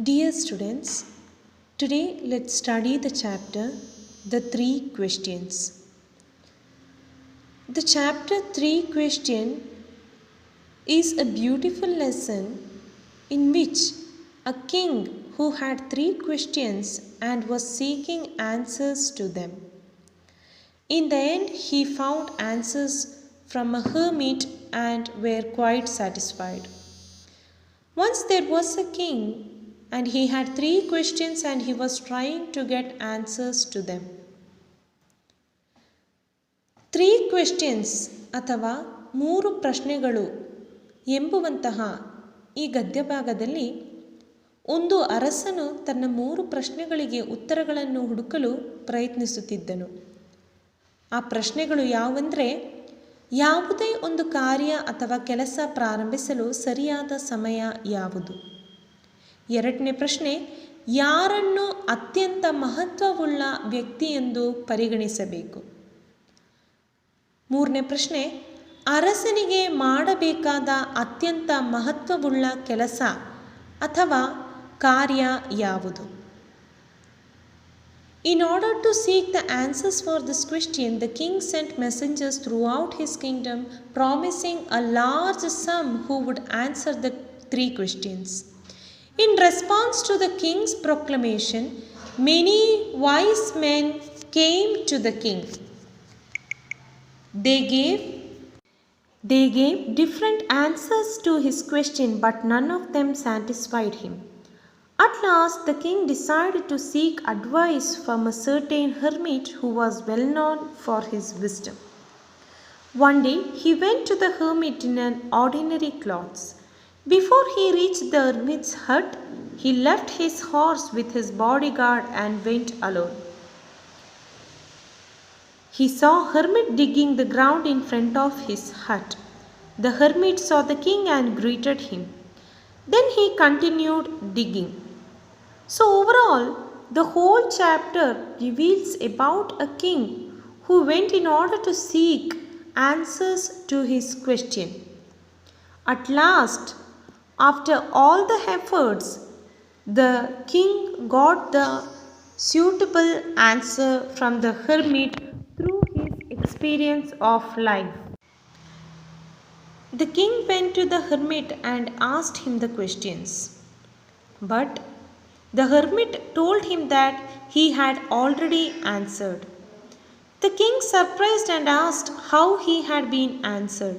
Dear students, today let's study the chapter The Three Questions. The chapter 3 question is a beautiful lesson in which a king who had 3 questions and was seeking answers to them. In the end, he found answers from a hermit and were quite satisfied. Once there was a king and he had 3 questions and he was trying to get answers to them. 3 questions ಅಥವಾ 3 ಪ್ರಶ್ನೆಗಳು ಎಂಬುವಂತಹ ಈ ಗದ್ಯಭಾಗದಲ್ಲಿ ಒಂದು ಅರಸನು ತನ್ನ 3 ಪ್ರಶ್ನೆಗಳಿಗೆ ಉತ್ತರಗಳನ್ನು ಹುಡುಕಲು ಪ್ರಯತ್ನಿಸುತ್ತಿದ್ದನು. ಆ ಪ್ರಶ್ನೆಗಳು ಯಾವೆಂದರೆ, ಯಾವುದೇ ಒಂದು ಕಾರ್ಯ ಅಥವಾ ಕೆಲಸ ಪ್ರಾರಂಭಿಸಲು ಸರಿಯಾದ ಸಮಯ ಯಾವುದು? ಎರಡನೇ ಪ್ರಶ್ನೆ, ಯಾರನ್ನು ಅತ್ಯಂತ ಮಹತ್ವವುಳ್ಳ ವ್ಯಕ್ತಿ ಎಂದು ಪರಿಗಣಿಸಬೇಕು? ಮೂರನೇ ಪ್ರಶ್ನೆ, ಅರಸನಿಗೆ ಮಾಡಬೇಕಾದ ಅತ್ಯಂತ ಮಹತ್ವವುಳ್ಳ ಕೆಲಸ ಅಥವಾ ಕಾರ್ಯ ಯಾವುದು? In order to seek the answers for this question, the king sent messengers throughout his kingdom promising a large sum who would answer the 3 questions. In response to the king's proclamation, many wise men came to the king. They gave different answers to his question, but none of them satisfied him. At last, the king decided to seek advice from a certain hermit who was well known for his wisdom. One day, he went to the hermit in an ordinary clothes. Before he reached the hermit's hut, he left his horse with his bodyguard and went alone. He saw a hermit digging the ground in front of his hut. The hermit saw the king and greeted him. Then he continued digging. So overall, the whole chapter reveals about a king who went in order to seek answers to his question. At last, after all the efforts, the king got the suitable answer from the hermit through his experience of life. The king went to the hermit and asked him the questions. But the hermit told him that he had already answered. The king surprised and asked how he had been answered.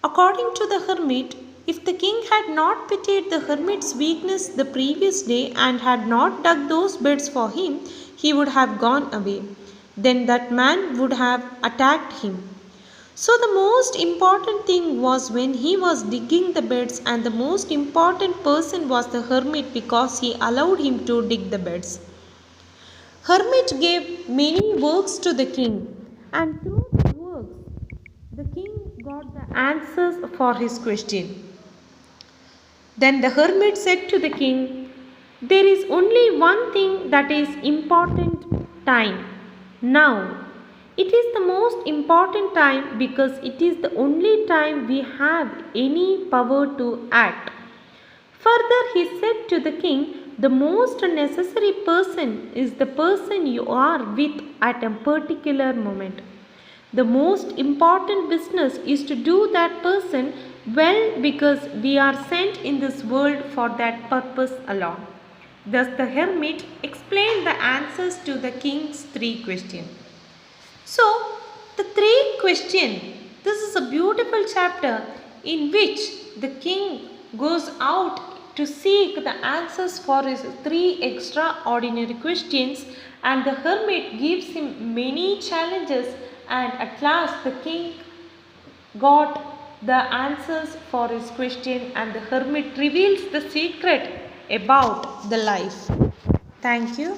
According to the hermit, if the king had not pitied the hermit's weakness the previous day and had not dug those beds for him, he would have gone away. Then that man would have attacked him. So the most important thing was when he was digging the beds, and the most important person was the hermit because he allowed him to dig the beds. Hermit gave many works to the king, and through the works, the king got the answers for his question. Then the hermit said to the king, "There is only one thing that is important: time. Now, it is the most important time because it is the only time we have any power to act." Further, he said to the king, "The most necessary person is the person you are with at a particular moment. The most important business is to do that person well because we are sent in this world for that purpose alone." Thus the hermit explained the answers to the king's 3 questions. So, the 3 questions, this is a beautiful chapter in which the king goes out to seek the answers for his 3 extraordinary questions, and the hermit gives him many challenges, and at last the king got the answers for his question, and the hermit reveals the secret about the life. Thank you.